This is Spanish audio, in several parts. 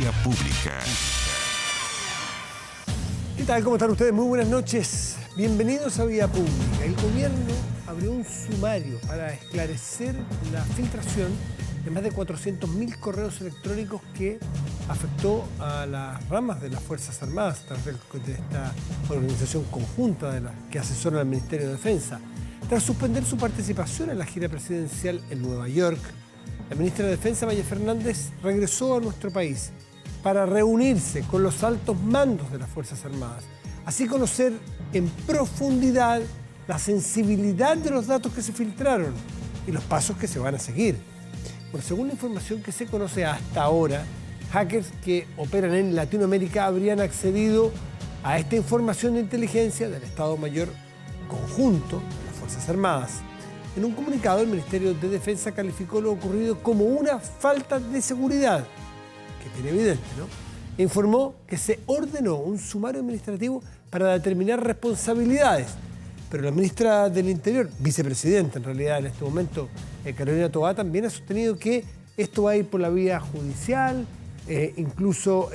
Vía Pública. ¿Qué tal? ¿Cómo están ustedes? Muy buenas noches. Bienvenidos a Vía Pública. El gobierno abrió un sumario para esclarecer la filtración de más de 400.000 correos electrónicos que afectó a las ramas de las Fuerzas Armadas a través de esta organización conjunta de la que asesora al Ministerio de Defensa. Tras suspender su participación en la gira presidencial en Nueva York, la ministra de Defensa, Maya Fernández, regresó a nuestro país para reunirse con los altos mandos de las Fuerzas Armadas, así conocer en profundidad la sensibilidad de los datos que se filtraron y los pasos que se van a seguir. Bueno, según la información que se conoce hasta ahora, hackers que operan en Latinoamérica habrían accedido a esta información de inteligencia del Estado Mayor Conjunto de las Fuerzas Armadas. En un comunicado, el Ministerio de Defensa calificó lo ocurrido como una falta de seguridad, que es bien evidente, ¿no? E informó que se ordenó un sumario administrativo para determinar responsabilidades. Pero la ministra del Interior, vicepresidenta en realidad en este momento, Carolina Toá, también ha sostenido que esto va a ir por la vía judicial, incluso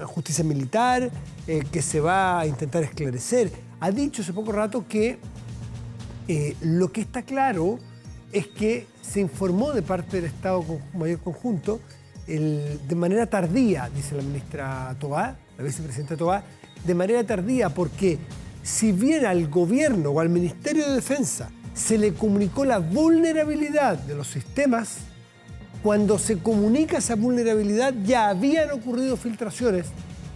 justicia militar, que se va a intentar esclarecer. Ha dicho hace poco rato que lo que está claro es que se informó de parte del Estado Mayor Conjunto de manera tardía, dice la ministra Toá, la vicepresidenta Toá, de manera tardía, porque si bien al gobierno o al Ministerio de Defensa se le comunicó la vulnerabilidad de los sistemas, cuando se comunica esa vulnerabilidad ya habían ocurrido filtraciones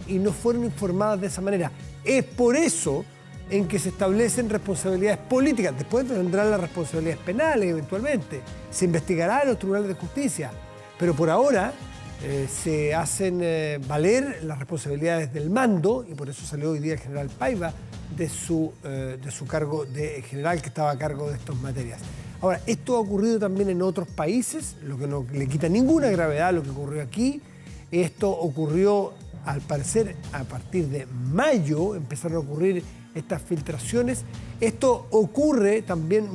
y no fueron informadas de esa manera. Es por eso en que se establecen responsabilidades políticas. Después vendrán las responsabilidades penales eventualmente. Se investigará en los tribunales de justicia. Pero por ahora se hacen valer las responsabilidades del mando, y por eso salió hoy día el general Paiva de su cargo de general que estaba a cargo de estas materias. Ahora, esto ha ocurrido también en otros países, lo que no le quita ninguna gravedad a lo que ocurrió aquí. Esto ocurrió, al parecer, a partir de mayo, empezaron a ocurrir estas filtraciones. Esto ocurre también,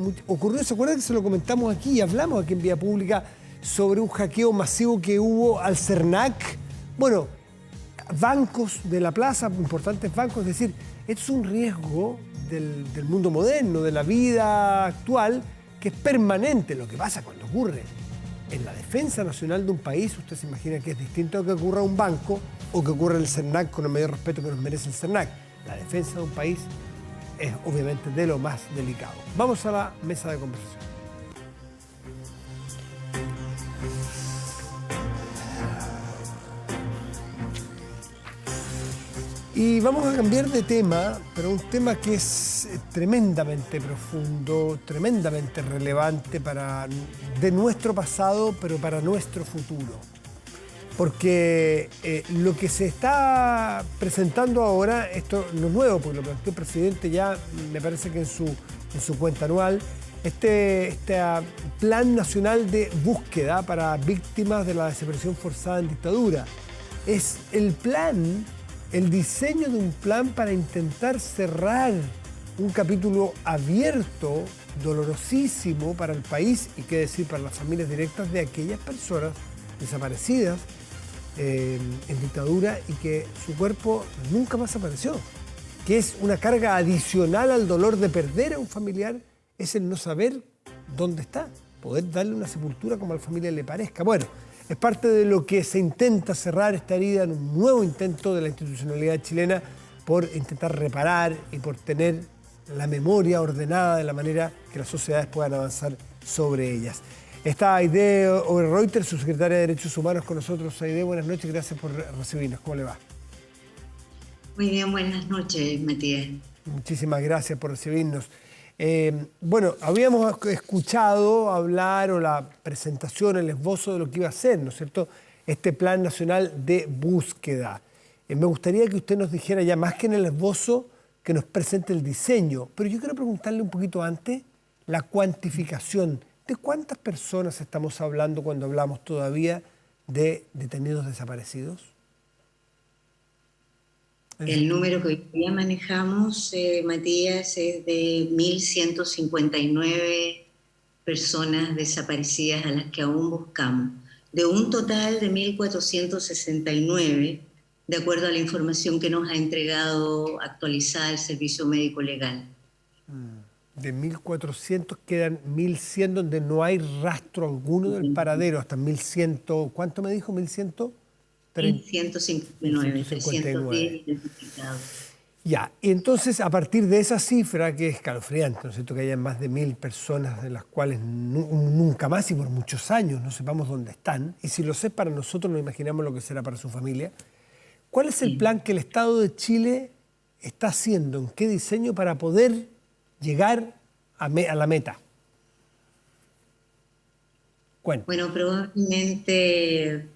¿se acuerdan que se lo comentamos aquí y hablamos aquí en Vía Pública sobre un hackeo masivo que hubo al CERNAC? Bueno, bancos de la plaza, importantes bancos, es decir, esto es un riesgo del mundo moderno, de la vida actual, que es permanente. Lo que pasa cuando ocurre en la defensa nacional de un país, usted se imagina que es distinto a que ocurra en un banco o que ocurra en el CERNAC, con el mayor respeto que nos merece el CERNAC. La defensa de un país es obviamente de lo más delicado. Vamos a la mesa de conversación. Y vamos a cambiar de tema, pero un tema que es tremendamente profundo, tremendamente relevante de nuestro pasado, pero para nuestro futuro. Porque lo que se está presentando ahora, esto no es nuevo, porque lo planteó el presidente ya, me parece que en su cuenta anual, este Plan Nacional de Búsqueda para Víctimas de la Desaparición Forzada en Dictadura. Es el diseño de un plan para intentar cerrar un capítulo abierto, dolorosísimo para el país y qué decir para las familias directas de aquellas personas desaparecidas en dictadura y que su cuerpo nunca más apareció, que es una carga adicional al dolor de perder a un familiar, es el no saber dónde está, poder darle una sepultura como a la familia le parezca. Bueno, es parte de lo que se intenta cerrar esta herida en un nuevo intento de la institucionalidad chilena por intentar reparar y por tener la memoria ordenada de la manera que las sociedades puedan avanzar sobre ellas. Está Aide Oberreuter, su secretaria de Derechos Humanos, con nosotros. Aide, buenas noches, gracias por recibirnos. ¿Cómo le va? Muy bien, buenas noches, Matías. Muchísimas gracias por recibirnos. Bueno, habíamos escuchado hablar o la presentación, el esbozo de lo que iba a ser, ¿no es cierto?, este Plan Nacional de Búsqueda. Me gustaría que usted nos dijera, ya más que en el esbozo, que nos presente el diseño. Pero yo quiero preguntarle un poquito antes la cuantificación. ¿De cuántas personas estamos hablando cuando hablamos todavía de detenidos desaparecidos? El número que hoy día manejamos, Matías, es de 1.159 personas desaparecidas a las que aún buscamos. de un total de 1.469, de acuerdo a la información que nos ha entregado actualizada el Servicio Médico Legal. De 1.400 quedan 1.100 donde no hay rastro alguno del paradero, hasta 1.100, ¿cuánto me dijo? 1.100. 1.159, 310 identificados. Ya, y entonces a partir de esa cifra, que es escalofriante, ¿no es cierto?, que haya más de 1.000 personas de las cuales nunca más y por muchos años no sepamos dónde están, y si lo sé para nosotros, no imaginamos lo que será para su familia. ¿Cuál es el plan que el Estado de Chile está haciendo? ¿En qué diseño para poder llegar a la meta? Cuéntame. Bueno, probablemente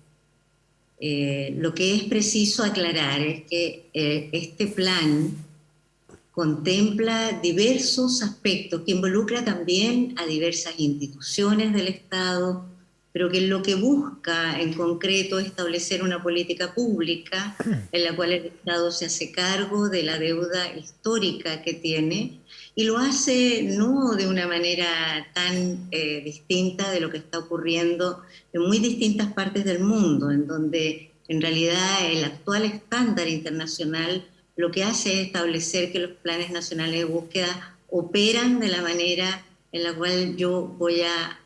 lo que es preciso aclarar es que este plan contempla diversos aspectos que involucra también a diversas instituciones del Estado, pero que lo que busca en concreto es establecer una política pública en la cual el Estado se hace cargo de la deuda histórica que tiene y lo hace no de una manera tan distinta de lo que está ocurriendo en muy distintas partes del mundo, en donde en realidad el actual estándar internacional lo que hace es establecer que los planes nacionales de búsqueda operan de la manera en la cual yo voy a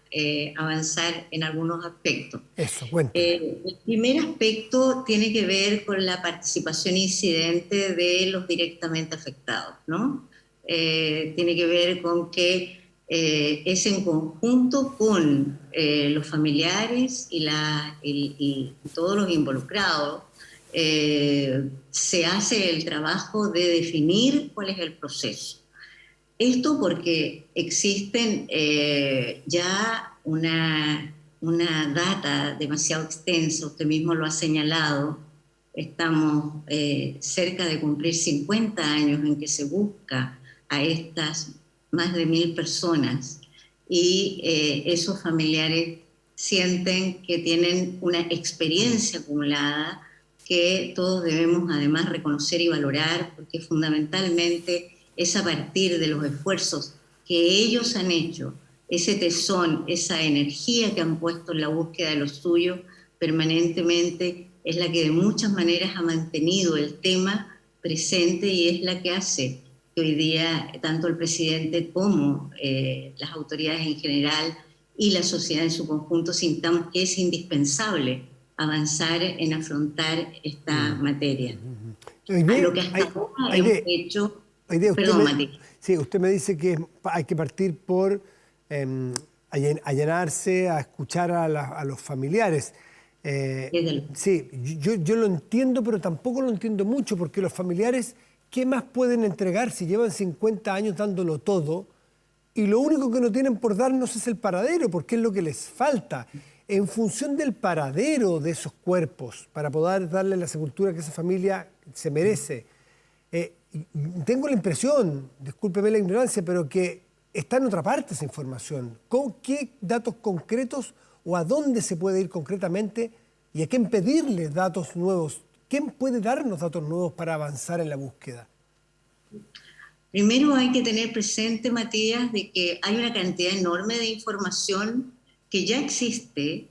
avanzar en algunos aspectos. Eso, cuéntame. El primer aspecto tiene que ver con la participación incidente de los directamente afectados, ¿no? Tiene que ver con que es en conjunto con los familiares y todos los involucrados, se hace el trabajo de definir cuál es el proceso. Esto porque existen ya una data demasiado extensa, usted mismo lo ha señalado, estamos cerca de cumplir 50 años en que se busca a estas más de 1.000 personas y esos familiares sienten que tienen una experiencia acumulada que todos debemos además reconocer y valorar, porque fundamentalmente es a partir de los esfuerzos que ellos han hecho, ese tesón, esa energía que han puesto en la búsqueda de lo suyo permanentemente, es la que de muchas maneras ha mantenido el tema presente y es la que hace que hoy día tanto el presidente como las autoridades en general y la sociedad en su conjunto sintamos que es indispensable avanzar en afrontar esta materia. A lo que hasta ahora hemos hecho... Sí, usted me dice que hay que partir por allanarse, a escuchar a los familiares. Sí, yo lo entiendo, pero tampoco lo entiendo mucho, porque los familiares, ¿qué más pueden entregar si llevan 50 años dándolo todo y lo único que no tienen por darnos es el paradero, porque es lo que les falta? En función del paradero de esos cuerpos, para poder darle la sepultura que esa familia se merece, tengo la impresión, discúlpeme la ignorancia, pero que está en otra parte esa información. ¿Con qué datos concretos o a dónde se puede ir concretamente y a quién pedirle datos nuevos? ¿Quién puede darnos datos nuevos para avanzar en la búsqueda? Primero hay que tener presente, Matías, de que hay una cantidad enorme de información que ya existe,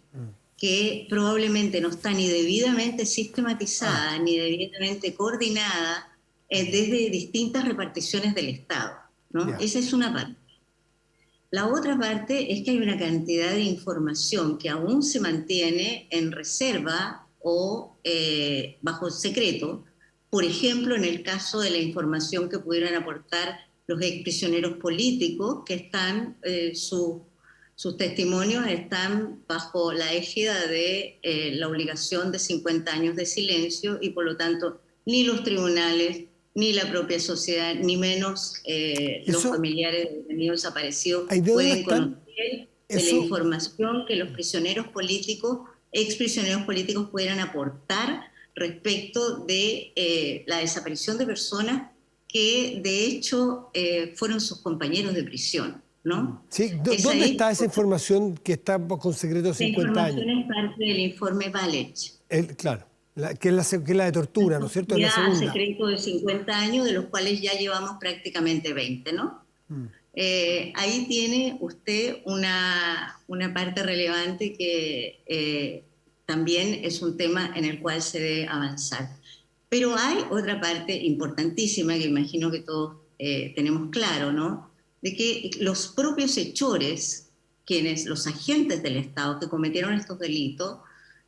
que probablemente no está ni debidamente sistematizada, ni debidamente coordinada, desde distintas reparticiones del Estado, ¿no? Yeah. Esa es una parte. La otra parte es que hay una cantidad de información que aún se mantiene en reserva o bajo secreto, por ejemplo, en el caso de la información que pudieran aportar los exprisioneros políticos que están, sus testimonios están bajo la égida de la obligación de 50 años de silencio y por lo tanto ni los tribunales, ni la propia sociedad, ni menos los familiares de detenidos desaparecidos pueden conocer de la información que los prisioneros políticos, exprisioneros políticos pudieran aportar respecto de la desaparición de personas que de hecho fueron sus compañeros de prisión, ¿no? Sí, ¿dónde está esa información que está con secreto de 50 años? La información es parte del informe Valech. Claro. Que es la de tortura, ¿no es cierto? Ya secreto de 50 años, de los cuales ya llevamos prácticamente 20, ¿no? Ahí tiene usted una parte relevante que también es un tema en el cual se debe avanzar. Pero hay otra parte importantísima que imagino que todos tenemos claro, ¿no? De que los propios hechores, los agentes del Estado que cometieron estos delitos,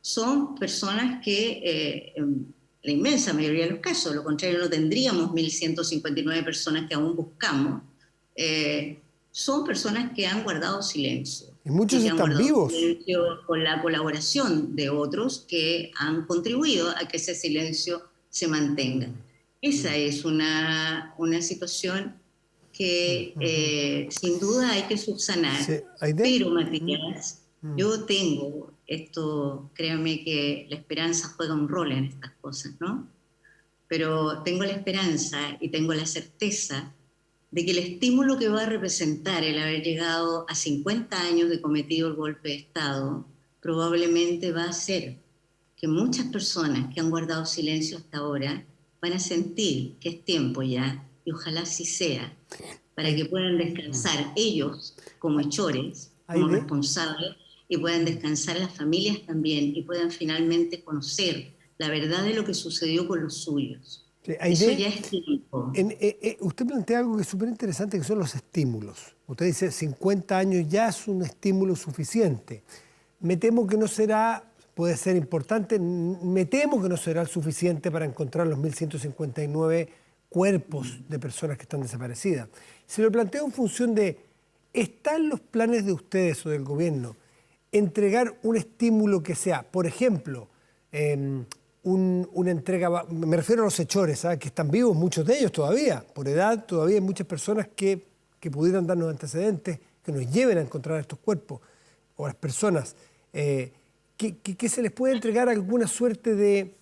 son personas que, en la inmensa mayoría de los casos, lo contrario no tendríamos 1.159 personas que aún buscamos, son personas que han guardado silencio. Y muchos Y que han están guardado vivos. silencio con la colaboración de otros que han contribuido a que ese silencio se mantenga. Esa es una situación que sin duda hay que subsanar. Sí, Aide. Pero, Matías, yo tengo esto, créame que la esperanza juega un rol en estas cosas, ¿no? Pero tengo la esperanza y tengo la certeza de que el estímulo que va a representar el haber llegado a 50 años de cometido el golpe de Estado probablemente va a hacer que muchas personas que han guardado silencio hasta ahora van a sentir que es tiempo ya, y ojalá así sea, para que puedan descansar ellos como hechores, como responsables, y puedan descansar las familias también, y puedan finalmente conocer la verdad de lo que sucedió con los suyos. Sí, eso ya es tiempo. Usted plantea algo que es súper interesante, que son los estímulos. Usted dice 50 años ya es un estímulo suficiente. Me temo que no será, puede ser importante, me temo que no será el suficiente para encontrar los 1.159 cuerpos de personas que están desaparecidas. Se lo planteo en función de, ¿están los planes de ustedes o del gobierno entregar un estímulo que sea, por ejemplo, una entrega, me refiero a los hechores, ¿sabes? Que están vivos muchos de ellos todavía, por edad todavía hay muchas personas que pudieran darnos antecedentes, que nos lleven a encontrar estos cuerpos, o las personas, que se les puede entregar alguna suerte de,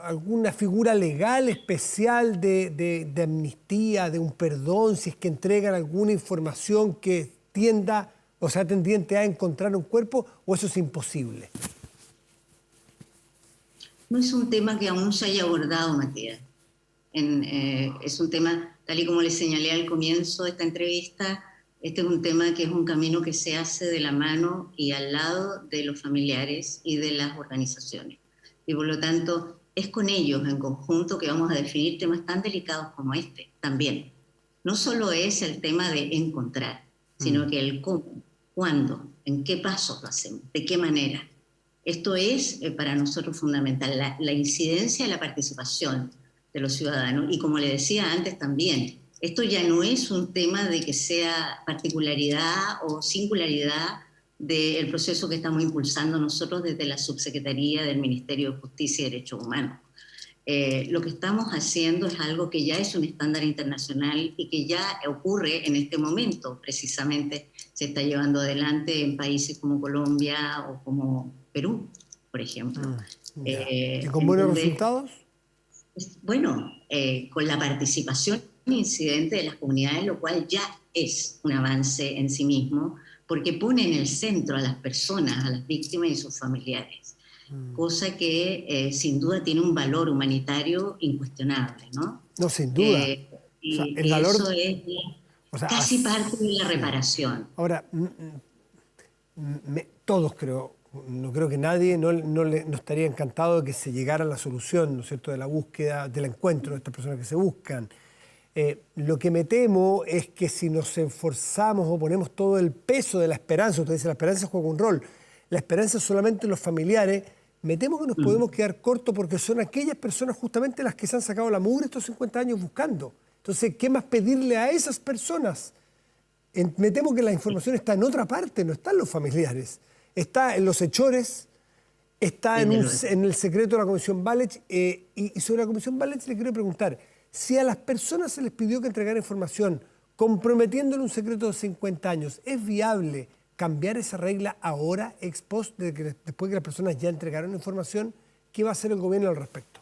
alguna figura legal especial de amnistía, de un perdón, si es que entregan alguna información que tienda, o sea, tendiente a encontrar un cuerpo, o eso es imposible. No es un tema que aún se haya abordado, Matías. Es un tema, tal y como le señalé al comienzo de esta entrevista, este es un tema que es un camino que se hace de la mano y al lado de los familiares y de las organizaciones. Y por lo tanto, es con ellos en conjunto que vamos a definir temas tan delicados como este también. No solo es el tema de encontrar, sino que el cómo, cuándo, en qué pasos lo hacemos, de qué manera. Esto es para nosotros fundamental, la incidencia y la participación de los ciudadanos. Y como le decía antes también, esto ya no es un tema de que sea particularidad o singularidad del proceso que estamos impulsando nosotros desde la Subsecretaría del Ministerio de Justicia y Derechos Humanos. Lo que estamos haciendo es algo que ya es un estándar internacional y que ya ocurre en este momento. Precisamente se está llevando adelante en países como Colombia o como Perú, por ejemplo. ¿Y con buenos resultados? Bueno, con la participación incidente de las comunidades, lo cual ya es un avance en sí mismo, porque pone en el centro a las personas, a las víctimas y sus familiares, cosa que sin duda tiene un valor humanitario incuestionable, ¿no? No, sin duda. Y, o sea, el valor, eso es casi parte de la reparación. Ahora, todos creo, no creo que nadie no estaría encantado de que se llegara a la solución, ¿no es cierto?, de la búsqueda, del encuentro de estas personas que se buscan. Lo que me temo es que si nos esforzamos o ponemos todo el peso de la esperanza, usted dice la esperanza juega un rol, la esperanza es solamente en los familiares, me temo que nos podemos quedar cortos porque son aquellas personas justamente las que se han sacado la mugre estos 50 años buscando. Entonces, ¿qué más pedirle a esas personas? Me temo que la información está en otra parte, no está en los familiares. Está en los hechores, está en el secreto de la Comisión Valech. Y sobre la Comisión Valech le quiero preguntar, si a las personas se les pidió que entregaran información comprometiéndole un secreto de 50 años, ¿es viable cambiar esa regla ahora, ex post, después que las personas ya entregaron información? ¿Qué va a hacer el gobierno al respecto?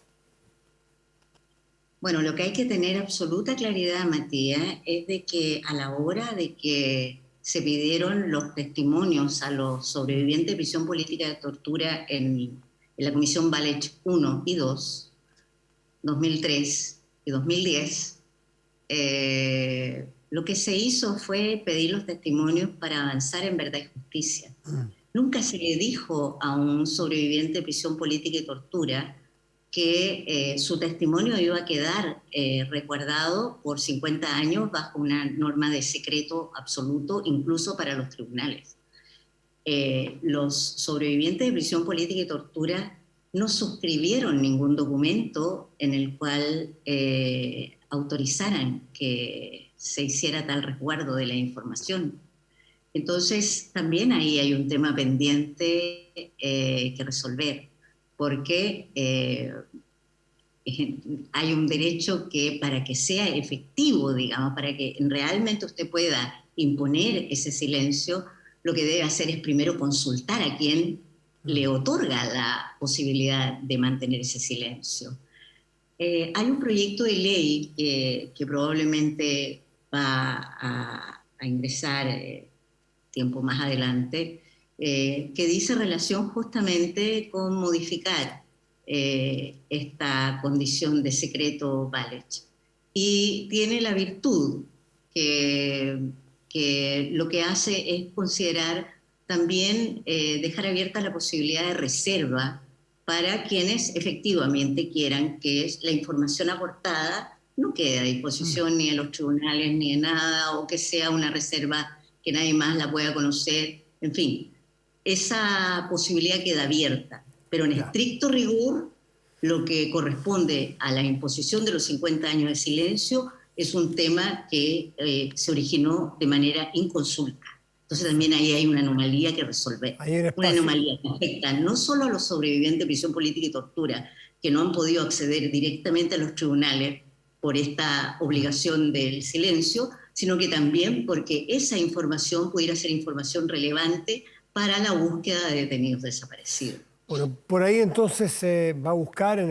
Bueno, lo que hay que tener absoluta claridad, Matías, es de que a la hora de que se pidieron los testimonios a los sobrevivientes de prisión política de tortura en la Comisión Valech 1 y 2, 2003 y 2010, Lo que se hizo fue pedir los testimonios para avanzar en verdad y justicia. Nunca se le dijo a un sobreviviente de prisión política y tortura que su testimonio iba a quedar resguardado por 50 años bajo una norma de secreto absoluto, incluso para los tribunales. Los sobrevivientes de prisión política y tortura no suscribieron ningún documento en el cual autorizaran que se hiciera tal resguardo de la información. Entonces, también ahí hay un tema pendiente que resolver, porque hay un derecho que para que sea efectivo, digamos, para que realmente usted pueda imponer ese silencio, lo que debe hacer es primero consultar a quien le otorga la posibilidad de mantener ese silencio. Hay un proyecto de ley que probablemente va a ingresar tiempo más adelante, que dice relación justamente con modificar esta condición de secreto Valech. Y tiene la virtud que lo que hace es considerar también dejar abierta la posibilidad de reserva para quienes efectivamente quieran que la información aportada no quede a disposición ni de los tribunales ni de nada, o que sea una reserva que nadie más la pueda conocer. En fin, esa posibilidad queda abierta, pero en estricto rigor lo que corresponde a la imposición de los 50 años de silencio es un tema que se originó de manera inconsulta. Entonces también ahí hay una anomalía que resolver. Una anomalía que afecta no solo a los sobrevivientes de prisión política y tortura, que no han podido acceder directamente a los tribunales por esta obligación del silencio, sino que también porque esa información pudiera ser información relevante para la búsqueda de detenidos desaparecidos. Bueno, por ahí entonces se va a buscar,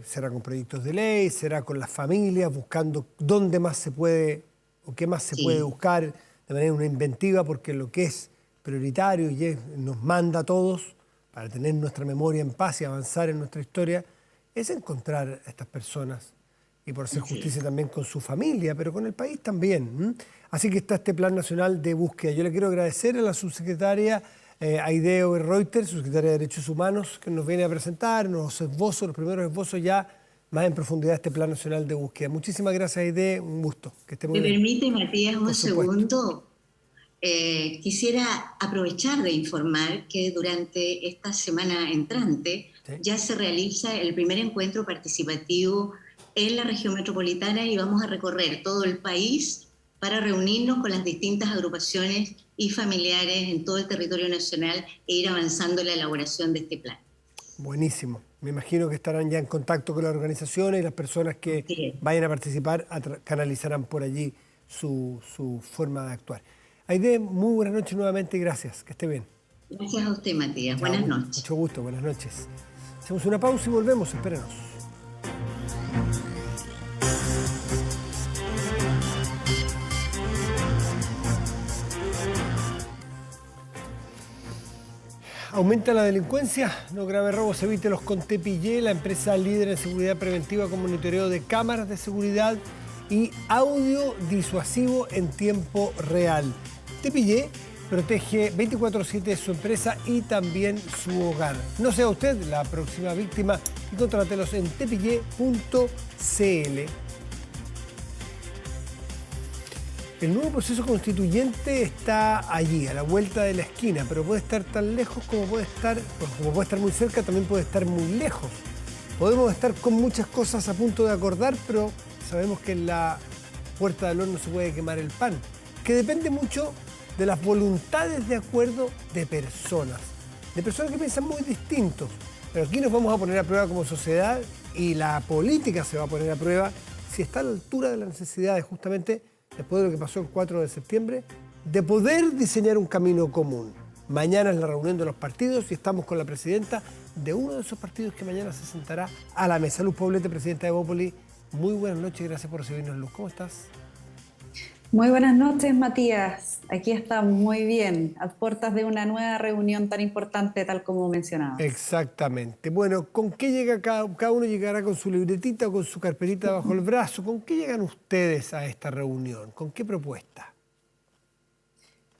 será con proyectos de ley, será con las familias, buscando dónde más se puede o qué más se puede buscar de manera una inventiva, porque lo que es prioritario y nos manda a todos para tener nuestra memoria en paz y avanzar en nuestra historia, es encontrar a estas personas y por hacer justicia también con su familia, pero con el país también. Así que está este Plan Nacional de Búsqueda. Yo le quiero agradecer a la subsecretaria Aide Oberreuter, subsecretaria de Derechos Humanos, que nos viene a presentar los primeros esbozos ya más en profundidad de este Plan Nacional de Búsqueda. Muchísimas gracias, Aide, un gusto. Que esté muy bien. ¿Me permite, Matías, un segundo? Quisiera aprovechar de informar que durante esta semana entrante ya se realiza el primer encuentro participativo en la región metropolitana y vamos a recorrer todo el país para reunirnos con las distintas agrupaciones y familiares en todo el territorio nacional e ir avanzando en la elaboración de este plan. Buenísimo. Me imagino que estarán ya en contacto con las organizaciones y las personas que vayan a participar canalizarán por allí su forma de actuar. Aide, muy buenas noches nuevamente y gracias. Que esté bien. Gracias a usted, Matías. Buenas noches. Mucho gusto, buenas noches. Hacemos una pausa y volvemos, espérenos. Aumenta la delincuencia, no graves robos, evítelos con Tepillé, la empresa líder en seguridad preventiva con monitoreo de cámaras de seguridad y audio disuasivo en tiempo real. Tepillé protege 24/7 su empresa y también su hogar. No sea usted la próxima víctima y contrátelos en tepillé.cl. El nuevo proceso constituyente está allí, a la vuelta de la esquina, pero puede estar tan lejos como puede estar muy cerca, también puede estar muy lejos. Podemos estar con muchas cosas a punto de acordar, pero sabemos que en la puerta del horno se puede quemar el pan, que depende mucho de las voluntades de acuerdo de personas que piensan muy distintos. Pero aquí nos vamos a poner a prueba como sociedad y la política se va a poner a prueba si está a la altura de las necesidades justamente después de lo que pasó el 4 de septiembre, de poder diseñar un camino común. Mañana es la reunión de los partidos y estamos con la presidenta de uno de esos partidos que mañana se sentará a la mesa. Luz Poblete, presidenta de Evópoli. Muy buenas noches y gracias por recibirnos, Luz. ¿Cómo estás? Muy buenas noches, Matías. Aquí estamos muy bien, a puertas de una nueva reunión tan importante, tal como mencionabas. Exactamente. Bueno, ¿con qué llega cada uno llegará con su libretita o con su carpetita bajo el brazo? ¿Con qué llegan ustedes a esta reunión? ¿Con qué propuesta?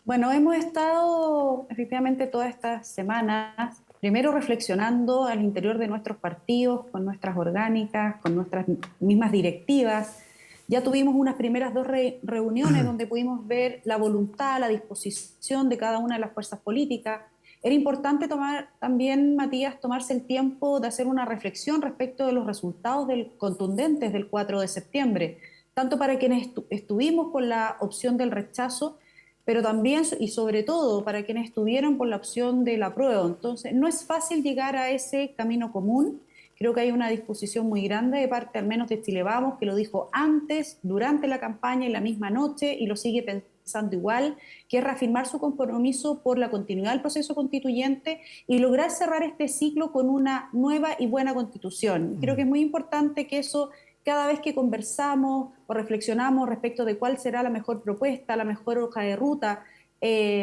Bueno, hemos estado efectivamente todas estas semanas, primero reflexionando al interior de nuestros partidos, con nuestras orgánicas, con nuestras mismas directivas. Ya tuvimos unas primeras dos reuniones donde pudimos ver la voluntad, la disposición de cada una de las fuerzas políticas. Era importante tomar también, Matías, tomarse el tiempo de hacer una reflexión respecto de los resultados contundentes del 4 de septiembre, tanto para quienes estuvimos con la opción del rechazo, pero también y sobre todo para quienes estuvieron por la opción del apruebo. Entonces, no es fácil llegar a ese camino común. Creo que hay una disposición muy grande de parte, al menos de Chile Vamos, que lo dijo antes, durante la campaña, en la misma noche, y lo sigue pensando igual, que es reafirmar su compromiso por la continuidad del proceso constituyente y lograr cerrar este ciclo con una nueva y buena constitución. Creo que es muy importante que eso, cada vez que conversamos o reflexionamos respecto de cuál será la mejor propuesta, la mejor hoja de ruta,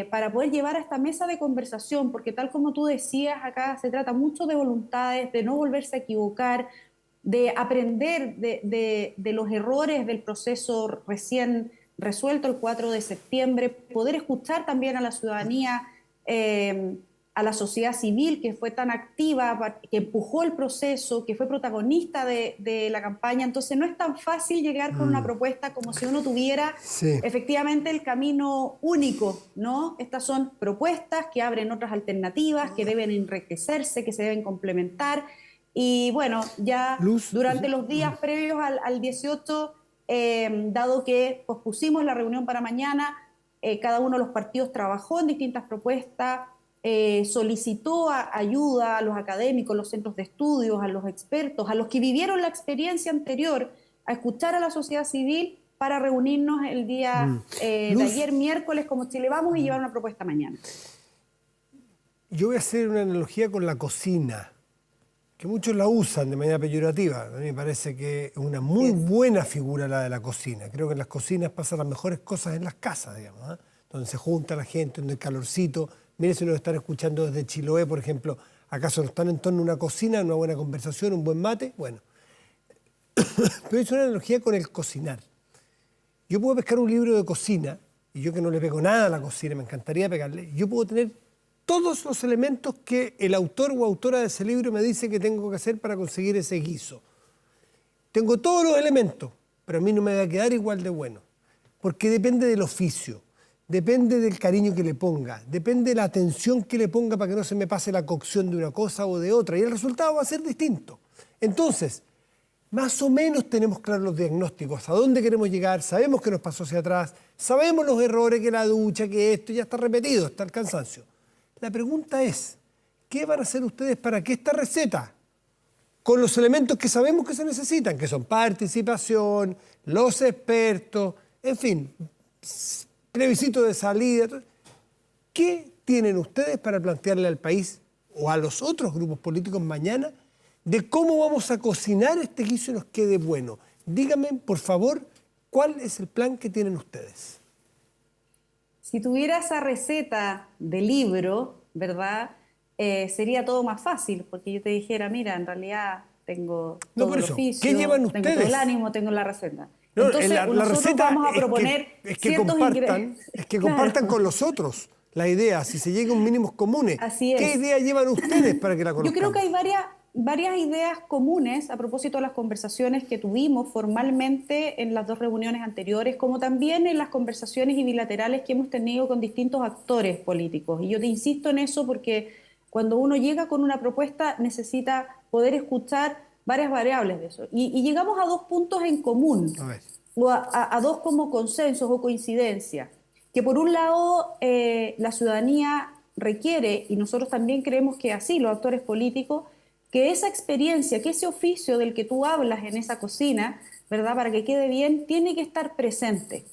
para poder llevar a esta mesa de conversación, porque tal como tú decías, acá se trata mucho de voluntades, de no volverse a equivocar, de aprender de los errores del proceso recién resuelto el 4 de septiembre, poder escuchar también a la ciudadanía, a la sociedad civil que fue tan activa, que empujó el proceso, que fue protagonista de la campaña. Entonces no es tan fácil llegar con una propuesta como si uno tuviera Sí. efectivamente el camino único, ¿no? Estas son propuestas que abren otras alternativas, que deben enriquecerse, que se deben complementar. Y bueno, ya Luz. durante los días previos al 18, dado que pospusimos la reunión para mañana, cada uno de los partidos trabajó en distintas propuestas, solicitó ayuda a los académicos, los centros de estudios, a los expertos, a los que vivieron la experiencia anterior, a escuchar a la sociedad civil para reunirnos el día de Luz, ayer, miércoles, como Chile Vamos, y llevar una propuesta mañana. yo voy a hacer una analogía con la cocina, que muchos la usan de manera peyorativa. A mí me parece que es una muy buena figura la de la cocina. Creo que en las cocinas pasan las mejores cosas en las casas, digamos, ¿eh? Donde se junta la gente, donde hay calorcito. Miren si nos están escuchando desde Chiloé, por ejemplo. ¿Acaso no están en torno a una cocina, una buena conversación, un buen mate? Bueno. Pero es una analogía con el cocinar. Yo puedo pescar un libro de cocina, y yo que no le pego nada a la cocina, me encantaría pegarle, yo puedo tener todos los elementos que el autor o autora de ese libro me dice que tengo que hacer para conseguir ese guiso. Tengo todos los elementos, pero a mí no me va a quedar igual de bueno, porque depende del oficio, depende del cariño que le ponga, depende de la atención que le ponga para que no se me pase la cocción de una cosa o de otra, y el resultado va a ser distinto. Entonces, más o menos tenemos claros los diagnósticos, a dónde queremos llegar, sabemos que nos pasó hacia atrás, sabemos los errores, que la ducha, que esto ya está repetido, está el cansancio. La pregunta es, ¿qué van a hacer ustedes para que esta receta, con los elementos que sabemos que se necesitan, que son participación, los expertos, en fin, plebiscito de salida, ¿qué tienen ustedes para plantearle al país o a los otros grupos políticos mañana de cómo vamos a cocinar este guiso y nos quede bueno? Díganme, por favor, ¿cuál es el plan que tienen ustedes? Si tuviera esa receta de libro, ¿verdad? Sería todo más fácil, porque yo te dijera, mira, en realidad tengo No, todo por el eso, ¿qué llevan oficio, tengo todo el ustedes? ánimo, tengo la receta. No, Entonces, la nosotros receta vamos a proponer es que ciertos ingredientes. compartan con los otros la idea, si se llega a un mínimos comunes. Así ¿Qué es. idea llevan ustedes para que la Yo creo conozcamos? que hay varias ideas comunes a propósito de las conversaciones que tuvimos formalmente en las dos reuniones anteriores, como también en las conversaciones y bilaterales que hemos tenido con distintos actores políticos. Y yo te insisto en eso porque cuando uno llega con una propuesta necesita poder escuchar varias variables de eso. Y llegamos a dos puntos en común, A ver. o a dos como consensos o coincidencias, que por un lado la ciudadanía requiere, y nosotros también creemos que así, los actores políticos, que esa experiencia, que ese oficio del que tú hablas en esa cocina, ¿verdad? Para que quede bien, tiene que estar presente.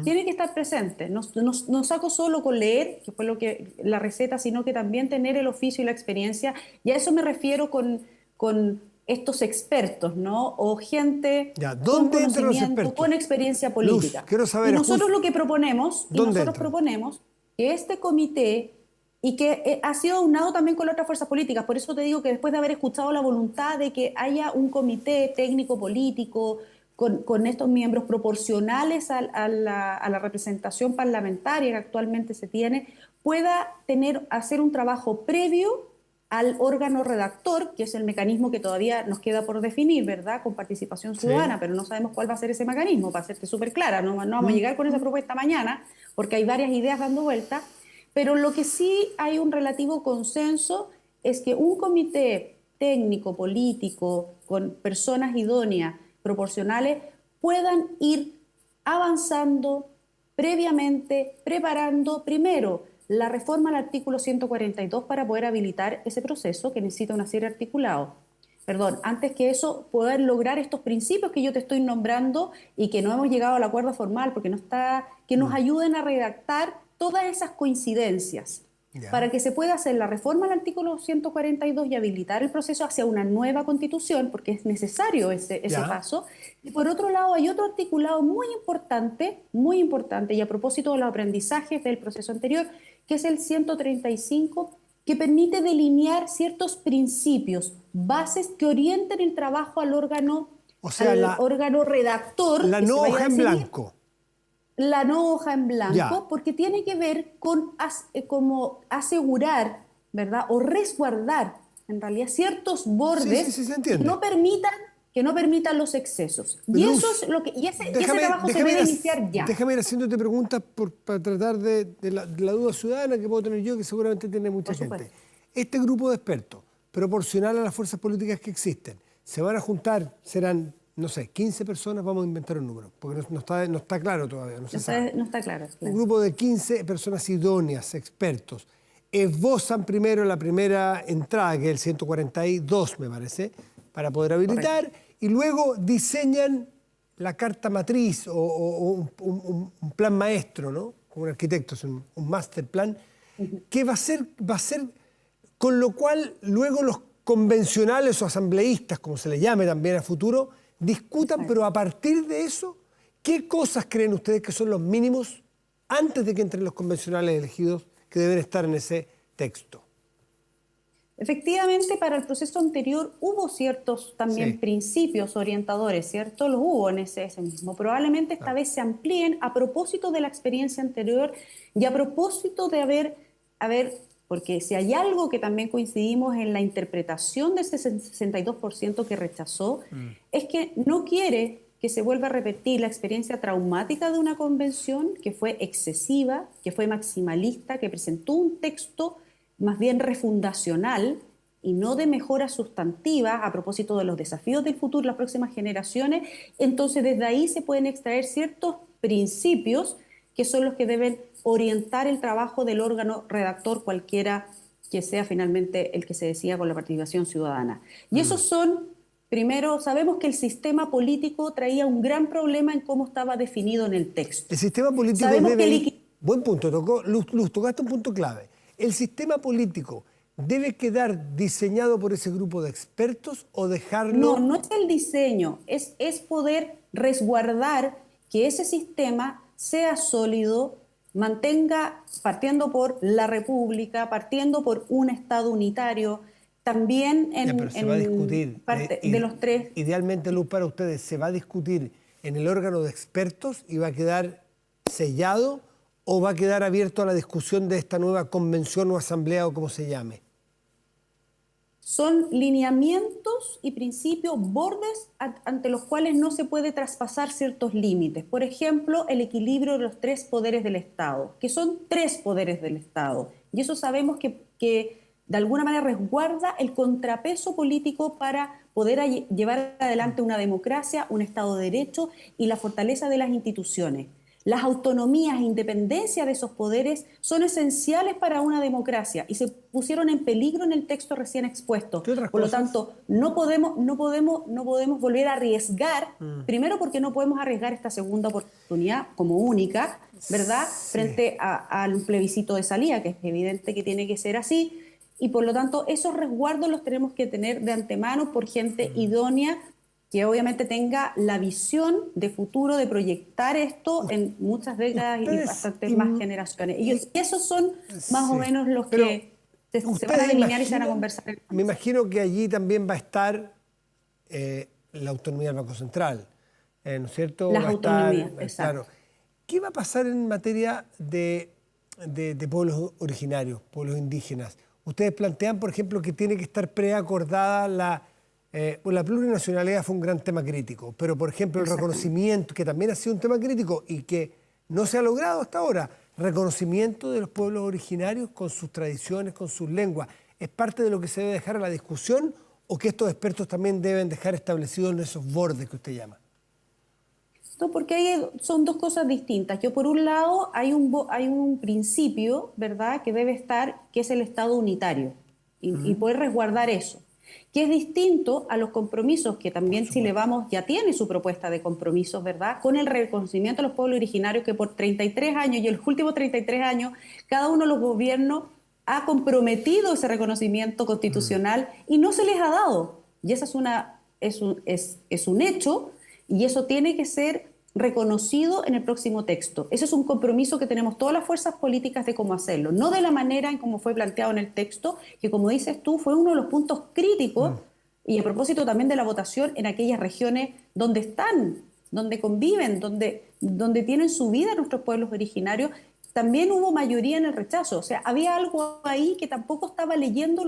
Tiene que estar presente. No saco solo con leer, que fue lo que la receta, sino que también tener el oficio y la experiencia. Y a eso me refiero con estos expertos, ¿no? O gente Ya, con ¿dónde entran los conocimiento, expertos? con experiencia Luz, política. quiero saber, Y nosotros lo que proponemos, ¿dónde entran? que este comité, y que ha sido aunado también con las otras fuerzas políticas, por eso te digo que después de haber escuchado la voluntad de que haya un comité técnico-político con estos miembros proporcionales a la representación parlamentaria que actualmente se tiene, pueda hacer un trabajo previo al órgano redactor, que es el mecanismo que todavía nos queda por definir, ¿verdad? Con participación Sí. ciudadana, pero no sabemos cuál va a ser ese mecanismo, para serte súper clara, no vamos a llegar con esa propuesta mañana, porque hay varias ideas dando vuelta, pero lo que sí hay un relativo consenso es que un comité técnico, político, con personas idóneas, proporcionales, puedan ir avanzando previamente, preparando primero la reforma al artículo 142 para poder habilitar ese proceso que necesita una serie de articulados. Perdón, antes que eso, poder lograr estos principios que yo te estoy nombrando y que no hemos llegado al acuerdo formal porque no está, que nos ayuden a redactar todas esas coincidencias Ya. para que se pueda hacer la reforma al artículo 142 y habilitar el proceso hacia una nueva constitución, porque es necesario ese paso. Y por otro lado, hay otro articulado muy importante, y a propósito de los aprendizajes del proceso anterior, que es el 135, que permite delinear ciertos principios, bases que orienten el trabajo al órgano, O sea, órgano redactor, la que se no vaya hoja a en decidir, blanco. la no hoja en blanco, Ya. porque tiene que ver con como asegurar, ¿verdad? O resguardar, en realidad, ciertos Sí, sí, bordes sí, se entiende. que no permitan los excesos. Y eso Luz, es lo que, y ese trabajo se debe iniciar ya. déjame ir haciéndote preguntas para tratar de la duda ciudadana que puedo tener yo, que seguramente tiene mucha Por gente. supuesto. Este grupo de expertos, proporcional a las fuerzas políticas que existen, se van a juntar, serán, no sé, 15 personas, vamos a inventar un número, porque no está claro todavía, no se sabe. No está claro. Un grupo de 15 personas idóneas, expertos, esbozan primero la primera entrada, que es el 142, me parece, para poder habilitar, y luego diseñan la carta matriz o un plan maestro, ¿no? Como un arquitecto, es un master plan, que va a ser, con lo cual luego los convencionales o asambleístas, como se les llame también a futuro, discutan, pero a partir de eso, ¿qué cosas creen ustedes que son los mínimos antes de que entren los convencionales elegidos que deben estar en ese texto? Efectivamente, para el proceso anterior hubo ciertos también principios orientadores, ¿cierto? Los hubo en ese mismo. Probablemente esta vez se amplíen a propósito de la experiencia anterior y a propósito de haber, porque si hay algo que también coincidimos en la interpretación de ese 62% que rechazó, es que no quiere que se vuelva a repetir la experiencia traumática de una convención que fue excesiva, que fue maximalista, que presentó un texto más bien refundacional y no de mejora sustantiva a propósito de los desafíos del futuro, las próximas generaciones. Entonces, desde ahí se pueden extraer ciertos principios que son los que deben orientar el trabajo del órgano redactor, cualquiera que sea finalmente el que se decida con la participación ciudadana. Y esos son, primero, sabemos que el sistema político traía un gran problema en cómo estaba definido en el texto. El sistema político sabemos debe... que Buen punto, Luz, tocaste un punto clave. ¿El sistema político debe quedar diseñado por ese grupo de expertos o dejarlo...? No es el diseño, es poder resguardar que ese sistema sea sólido, mantenga, partiendo por la República, partiendo por un Estado unitario, también pero se va a discutir, parte de los tres. Idealmente, Luz, para ustedes, ¿se va a discutir en el órgano de expertos y va a quedar sellado o va a quedar abierto a la discusión de esta nueva convención o asamblea o como se llame? Son lineamientos y principios, bordes ante los cuales no se puede traspasar ciertos límites. Por ejemplo, el equilibrio de los tres poderes del Estado, que son tres poderes del Estado. Y eso sabemos que de alguna manera resguarda el contrapeso político para poder llevar adelante una democracia, un Estado de Derecho y la fortaleza de las instituciones. Las autonomías e independencia de esos poderes son esenciales para una democracia y se pusieron en peligro en el texto recién expuesto. Por lo tanto, no podemos volver a arriesgar, primero porque no podemos arriesgar esta segunda oportunidad como única, ¿verdad? Sí. Frente a un plebiscito de salida, que es evidente que tiene que ser así. y por lo tanto esos resguardos los tenemos que tener de antemano por gente idónea que obviamente tenga la visión de futuro de proyectar esto en muchas décadas y bastantes más generaciones. Y esos son más o menos los que se van a delinear y se van a conversar. Me imagino que allí también va a estar la autonomía del Banco Central, ¿no es cierto? Las autonomías, exacto. Claro. ¿Qué va a pasar en materia de pueblos originarios, pueblos indígenas? Ustedes plantean, por ejemplo, que tiene que estar preacordada la plurinacionalidad. Fue un gran tema crítico, pero por ejemplo el reconocimiento, que también ha sido un tema crítico y que no se ha logrado hasta ahora, reconocimiento de los pueblos originarios con sus tradiciones, con sus lenguas, ¿es parte de lo que se debe dejar a la discusión o que estos expertos también deben dejar establecidos en esos bordes que usted llama? No, porque son dos cosas distintas. Yo, por un lado, hay un principio, ¿verdad?, que debe estar, que es el Estado unitario, y poder resguardar eso, que es distinto a los compromisos que también Chile Vamos ya tiene su propuesta de compromisos, ¿verdad?, con el reconocimiento de los pueblos originarios, que por 33 años, y en los últimos 33 años, cada uno de los gobiernos ha comprometido ese reconocimiento constitucional y no se les ha dado. Y esa es un hecho, y eso tiene que ser reconocido en el próximo texto. Ese es un compromiso que tenemos todas las fuerzas políticas de cómo hacerlo, no de la manera en cómo fue planteado en el texto, que como dices tú, fue uno de los puntos críticos, y a propósito también de la votación en aquellas regiones donde están, donde conviven, donde tienen su vida nuestros pueblos originarios, también hubo mayoría en el rechazo. O sea, había algo ahí que tampoco estaba leyendo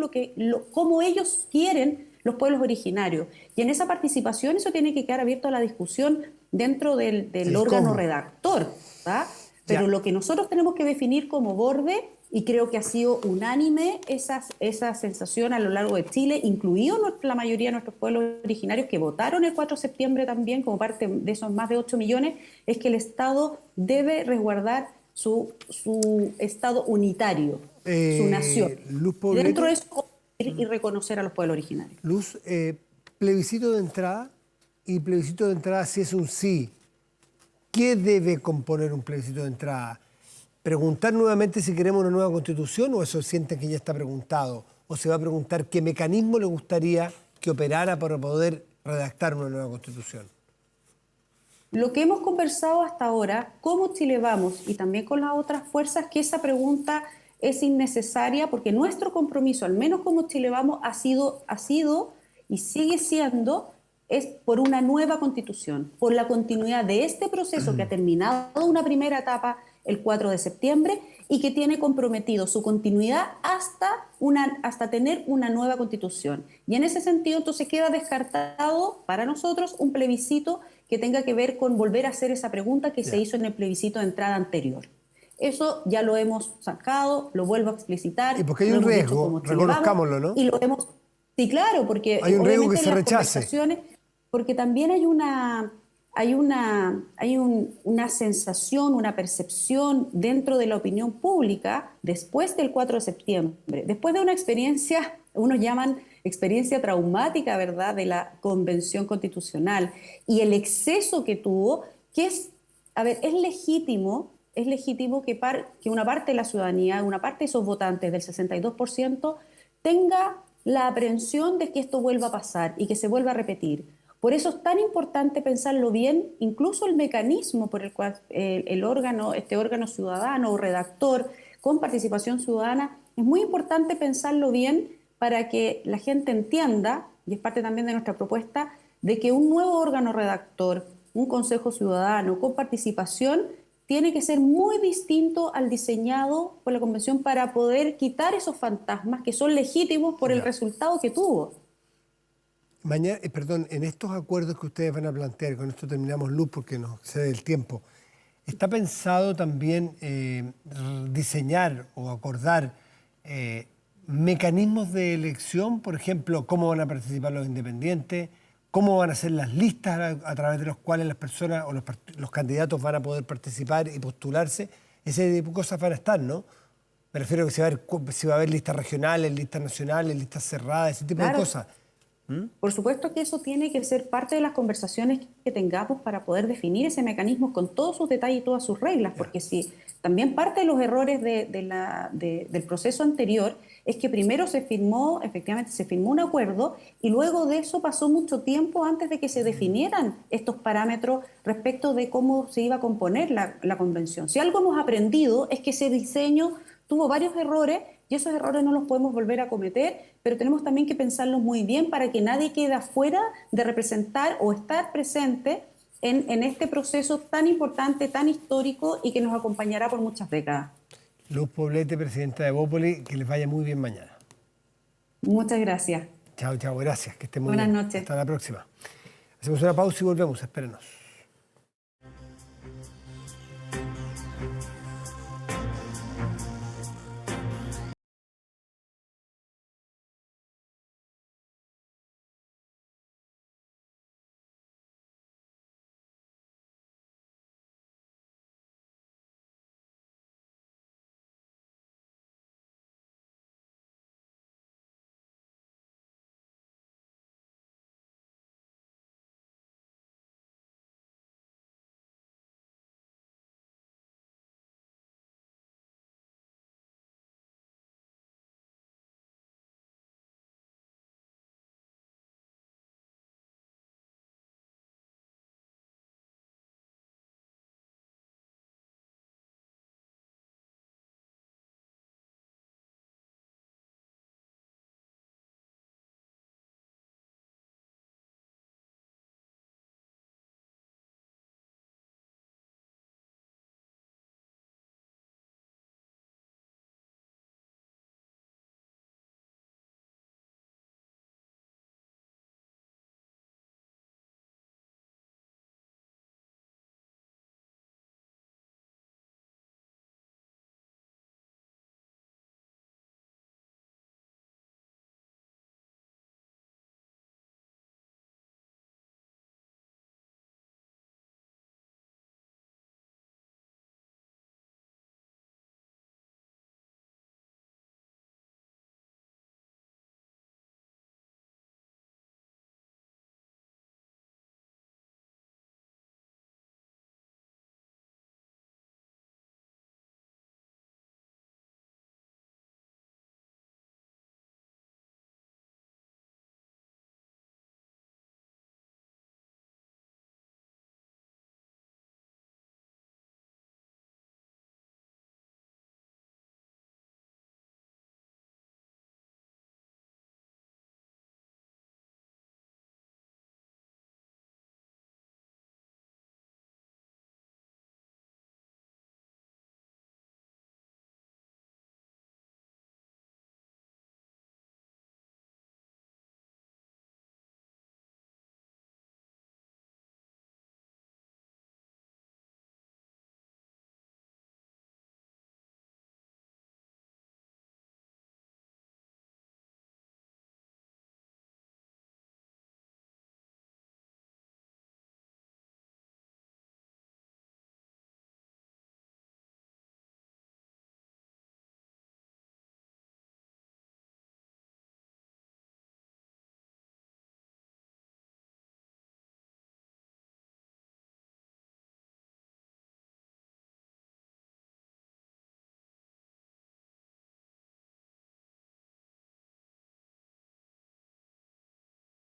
cómo ellos quieren los pueblos originarios. Y en esa participación eso tiene que quedar abierto a la discusión dentro del órgano redactor, ¿tá? Pero lo que nosotros tenemos que definir como borde, y creo que ha sido unánime esa sensación a lo largo de Chile, incluido la mayoría de nuestros pueblos originarios que votaron el 4 de septiembre también, como parte de esos más de 8 millones, es que el Estado debe resguardar su Estado unitario, su nación. Luz Poblete, dentro de eso y reconocer a los pueblos originarios. Luz, plebiscito de entrada, y plebiscito de entrada si es un sí. ¿Qué debe componer un plebiscito de entrada? ¿Preguntar nuevamente si queremos una nueva constitución o eso sienten que ya está preguntado? ¿O se va a preguntar qué mecanismo le gustaría que operara para poder redactar una nueva constitución? Lo que hemos conversado hasta ahora, como Chile Vamos y también con las otras fuerzas, que esa pregunta es innecesaria porque nuestro compromiso, al menos como Chile Vamos, ha sido y sigue siendo, es por una nueva constitución, por la continuidad de este proceso que ha terminado una etapa el 4 de septiembre y que tiene comprometido su continuidad hasta tener una nueva constitución. Y en ese sentido, entonces queda descartado para nosotros un plebiscito que tenga que ver con volver a hacer esa pregunta que se hizo en el plebiscito de entrada anterior. Eso ya lo hemos sacado, lo vuelvo a explicitar. Y porque hay un riesgo, reconozcámoslo, ¿no? Y lo hemos... Sí, claro, porque hay un riesgo que se rechace. Porque también hay una sensación, una percepción dentro de la opinión pública después del 4 de septiembre, después de una experiencia, unos llaman experiencia traumática, ¿verdad?, de la Convención Constitucional y el exceso que tuvo, que es legítimo que una parte de la ciudadanía, una parte de esos votantes del 62%, tenga la aprehensión de que esto vuelva a pasar y que se vuelva a repetir. Por eso es tan importante pensarlo bien, incluso el mecanismo por el cual este órgano ciudadano o redactor con participación ciudadana, es muy importante pensarlo bien para que la gente entienda, y es parte también de nuestra propuesta, de que un nuevo órgano redactor, un consejo ciudadano con participación, tiene que ser muy distinto al diseñado por la Convención para poder quitar esos fantasmas que son legítimos por el resultado que tuvo. Mañana, en estos acuerdos que ustedes van a plantear, y con esto terminamos, Luz, porque nos excede el tiempo, ¿está pensado también diseñar o acordar mecanismos de elección? Por ejemplo, ¿cómo van a participar los independientes? ¿Cómo van a ser las listas a través de las cuales las personas o los candidatos van a poder participar y postularse? Ese tipo de cosas van a estar, ¿no? Me refiero a que si va a haber listas regionales, listas nacionales, listas cerradas, ese tipo de cosas. Por supuesto que eso tiene que ser parte de las conversaciones que tengamos para poder definir ese mecanismo con todos sus detalles y todas sus reglas, porque si también parte de los errores del proceso anterior es que primero efectivamente se firmó un acuerdo y luego de eso pasó mucho tiempo antes de que se definieran estos parámetros respecto de cómo se iba a componer la convención. Si algo hemos aprendido es que ese diseño tuvo varios errores y esos errores no los podemos volver a cometer, pero tenemos también que pensarlos muy bien para que nadie quede afuera de representar o estar presente en este proceso tan importante, tan histórico y que nos acompañará por muchas décadas. Luz Poblete, presidenta de Evópolis, que les vaya muy bien mañana. Muchas gracias. Chao, chao, gracias, que estén muy Buenas bien. noches. Hasta la próxima. Hacemos una pausa y volvemos, espérenos.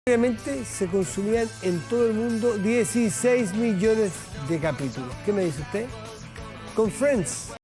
Obviamente se consumían en todo el mundo 16 millones de capítulos. ¿Qué me dice usted? Con Friends